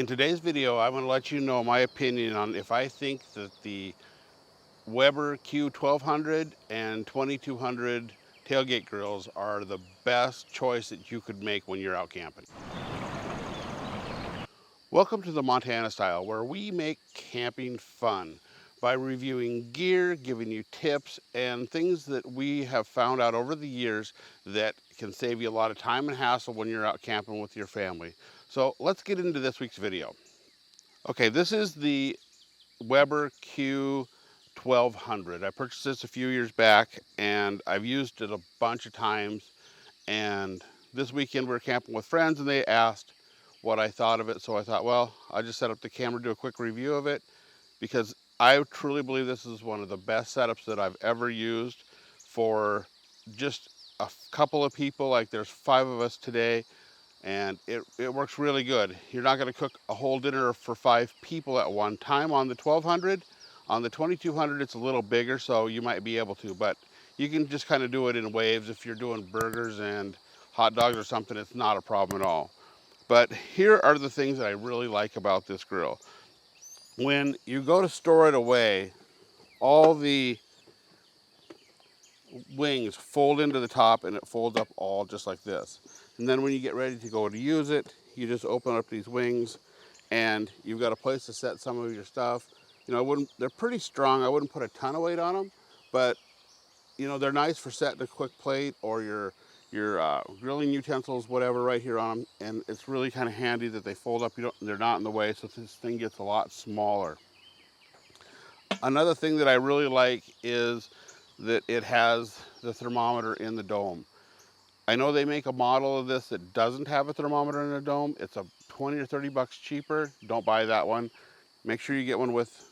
In today's video, I'm going to let you know my opinion on if I think that the Webber Q1200 and 2200 tailgate grills are the best choice that you could make when you're out camping. Welcome to the Montana Style, where we make camping fun by reviewing gear, giving you tips, and things that we have found out over the years that can save you a lot of time and hassle when you're out camping with your family. So let's get into this week's video. Okay, this is the Webber Q1200. I purchased this a few years back and I've used it a bunch of times. And this weekend we were camping with friends and they asked what I thought of it. So I thought, well, I'll just set up the camera, do a quick review of it, because I truly believe this is one of the best setups that I've ever used for just a couple of people. Like there's 5 of us today. And it works really good. You're not going to cook a whole dinner for 5 people at one time on the 1200. On the 2200, it's a little bigger, so you might be able to, but you can just kind of do it in waves. If you're doing burgers and hot dogs or something, it's not a problem at all. But here are the things that I really like about this grill. When you go to store it away, all the wings fold into the top and it folds up all just like this. And then when you get ready to go to use it, you just open up these wings and you've got a place to set some of your stuff. You know, they're pretty strong. I wouldn't put a ton of weight on them, but you know, they're nice for setting a quick plate or your grilling utensils, whatever, right here on them. And it's really kind of handy that they fold up. They're not in the way, so this thing gets a lot smaller. Another thing that I really like is that it has the thermometer in the dome. I know they make a model of this that doesn't have a thermometer in the dome. It's a 20 or 30 bucks cheaper. Don't buy that one. Make sure you get one with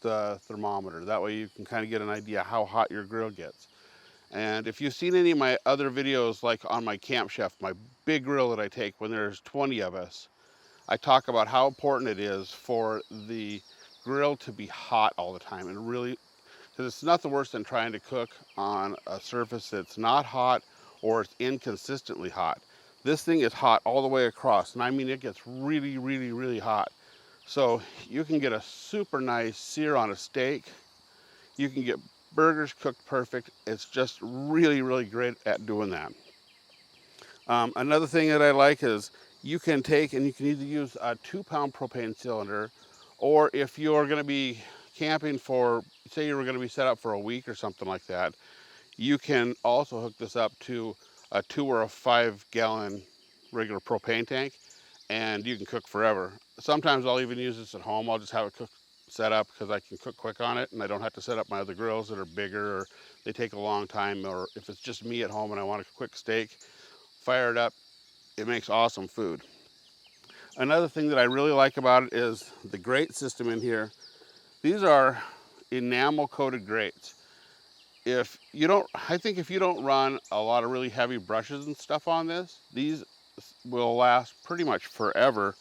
the thermometer. That way you can kind of get an idea how hot your grill gets. And if you've seen any of my other videos, like on my Camp Chef, my big grill that I take when there's 20 of us, I talk about how important it is for the grill to be hot all the time. And really, because it's nothing worse than trying to cook on a surface that's not hot or it's inconsistently hot. This thing is hot all the way across, and I mean it gets really, really, really hot. So you can get a super nice sear on a steak. You can get burgers cooked perfect. It's just really, really great at doing that. Another thing that I like is you can take and you can either use a 2-pound propane cylinder, or if you're going to be camping for, say you were going to be set up for a week or something like that, you can also hook this up to a 2 or a 5-gallon regular propane tank, and you can cook forever. Sometimes I'll even use this at home. I'll just have it set up because I can cook quick on it, and I don't have to set up my other grills that are bigger or they take a long time. Or if it's just me at home and I want a quick steak, fire it up. It makes awesome food. Another thing that I really like about it is the grate system in here. These are enamel coated grates. I think if you don't run a lot of really heavy brushes and stuff on this, these will last pretty much forever,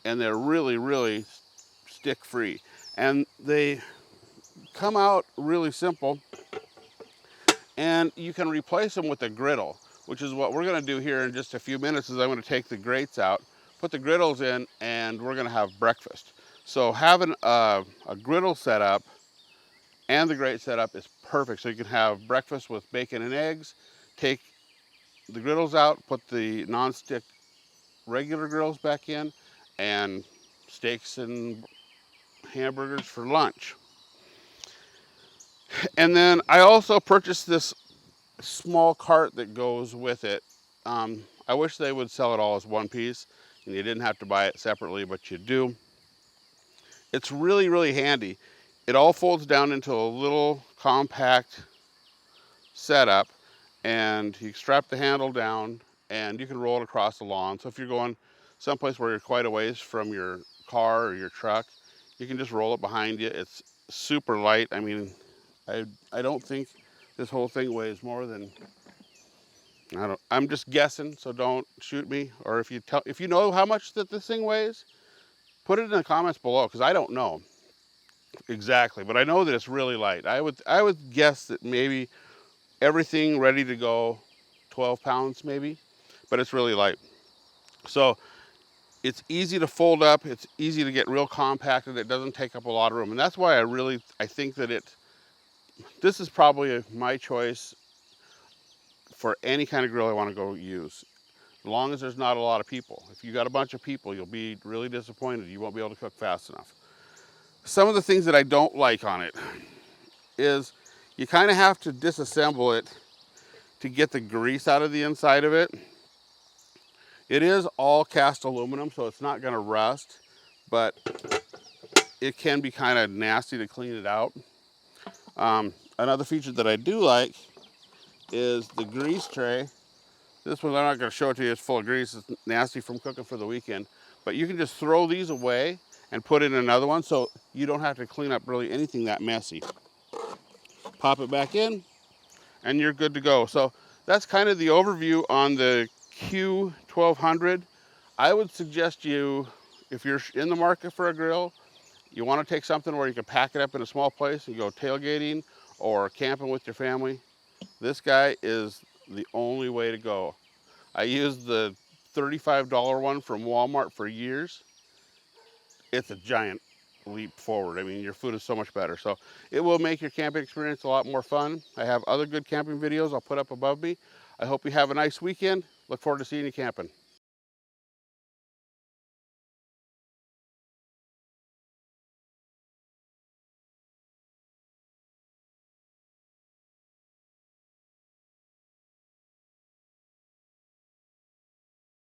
and they're really, really stick free. And they come out really simple, and you can replace them with a griddle, which is what we're going to do here in just a few minutes. Is I'm going to take the grates out, put the griddles in, and we're going to have breakfast. So having a griddle set up and the grate setup is perfect. So you can have breakfast with bacon and eggs, take the griddles out, put the non-stick regular grills back in, and steaks and hamburgers for lunch. And then I also purchased this small cart that goes with it. I wish they would sell it all as one piece and you didn't have to buy it separately, but you do. It's really, really handy. It all folds down into a little compact setup, and you strap the handle down and you can roll it across the lawn. So if you're going someplace where you're quite a ways from your car or your truck, you can just roll it behind you. It's super light. I mean, I don't think this whole thing weighs more than, I'm just guessing, so don't shoot me. Or if you know how much that this thing weighs, put it in the comments below, because I don't know exactly, but I know that it's really light. I would guess that maybe everything ready to go 12 pounds maybe, but it's really light. So It's easy to fold up. It's easy to get real compacted. It doesn't take up a lot of room. And that's why I think that this is probably my choice for any kind of grill I want to go use. As long as there's not a lot of people. If you got a bunch of people, you'll be really disappointed. You won't be able to cook fast enough. Some of the things that I don't like on it is you kind of have to disassemble it to get the grease out of the inside of it. It is all cast aluminum, so it's not going to rust, but it can be kind of nasty to clean it out. Another feature that I do like is the grease tray. This one, I'm not going to show it to you. It's full of grease. It's nasty from cooking for the weekend. But you can just throw these away and put in another one, so you don't have to clean up really anything that messy. Pop it back in, and you're good to go. So that's kind of the overview on the Q1200. I would suggest you, if you're in the market for a grill, you want to take something where you can pack it up in a small place and go tailgating or camping with your family. This guy is the only way to go. I used the $35 one from Walmart for years. It's a giant leap forward. I mean, your food is so much better. So it will make your camping experience a lot more fun. I have other good camping videos I'll put up above me. I hope you have a nice weekend. Look forward to seeing you camping.